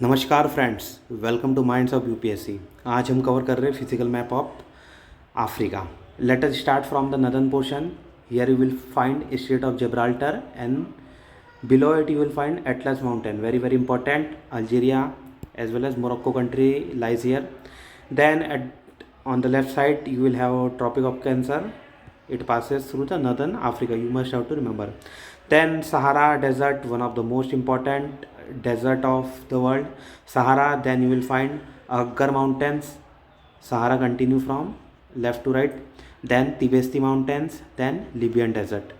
नमस्कार friends, welcome two minds of UPSC. आज हम कवर कर रहे हैं physical map of Africa. Let us start from the northern portion. Here you will find straight of Gibraltar and below it you will find Atlas mountain, very very important. Algeria as well as Morocco country lies here. Then on the left side you will have Tropic of Cancer. It passes through the northern Africa, you must have to remember. Then Sahara desert, one of the most important desert of the world, Sahara. Then you will find Aggar mountains. Sahara continue from left to right. Then Tibesti mountains. Then Libyan desert.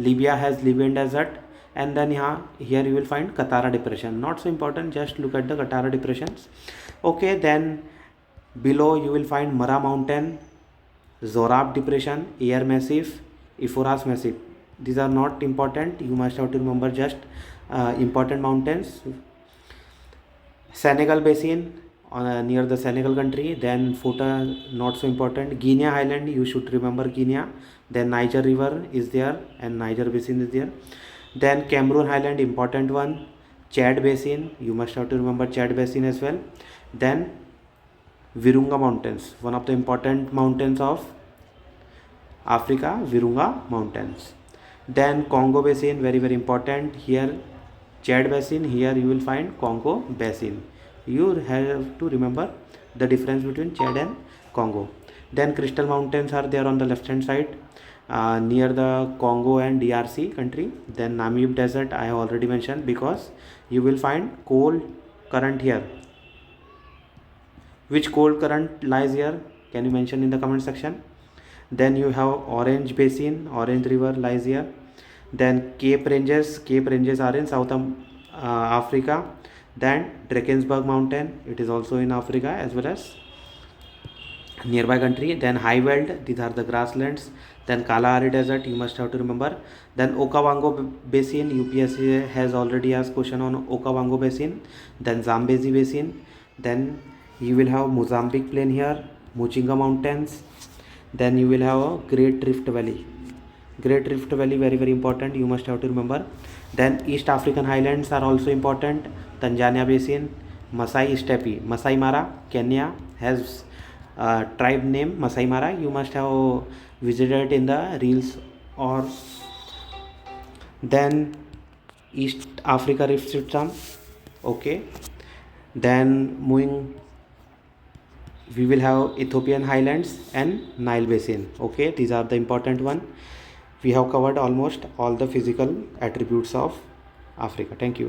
Libya has Libyan desert. And then here you will find Katara depression, not so important, just look at the Katara depressions. Okay, then below you will find Mara mountain, Zorab depression, Air massif, Euphoras massif. These are not important, you must have to remember just important mountains. Senegal basin near the Senegal country. Then Fouta, not so important. Guinea Highland, you should remember Guinea. Then Niger river is there and Niger basin is there. Then Cameroon Highland, important one. Chad basin, you must have to remember Chad basin as well. Then Virunga mountains, one of the important mountains of Africa, Virunga mountains. Then Congo basin, very very important. Here Chad basin, here you will find Congo basin. You have to remember the difference between Chad and Congo. Then Crystal mountains are there on the left hand side. Near the Congo and DRC country. Then Namib desert I have already mentioned, because you will find cold current here. Which cold current lies here? Can you mention in the comment section? Then you have Orange basin, Orange river lies here. Then Cape Ranges are in South Africa. Then Drakensberg mountain, it is also in Africa as well as nearby country. Then Highveld, these are the grasslands. Then Kalahari desert, you must have to remember. Then Okavango basin, UPSC has already asked question on Okavango basin. Then Zambezi basin. Then you will have Mozambique plain here, Muchinga mountains. Then you will have a Great Rift Valley. Great Rift Valley, very very important, you must have to remember. Then East African highlands are also important. Tanzania basin, Masai Steppe, Masai Mara, Kenya has tribe name Masai Mara. You must have visited in the reels or. Then East Africa rift system. Okay, then moving, we will have Ethiopian highlands and Nile basin. Okay, these are the important one. We have covered almost all the physical attributes of Africa. Thank you.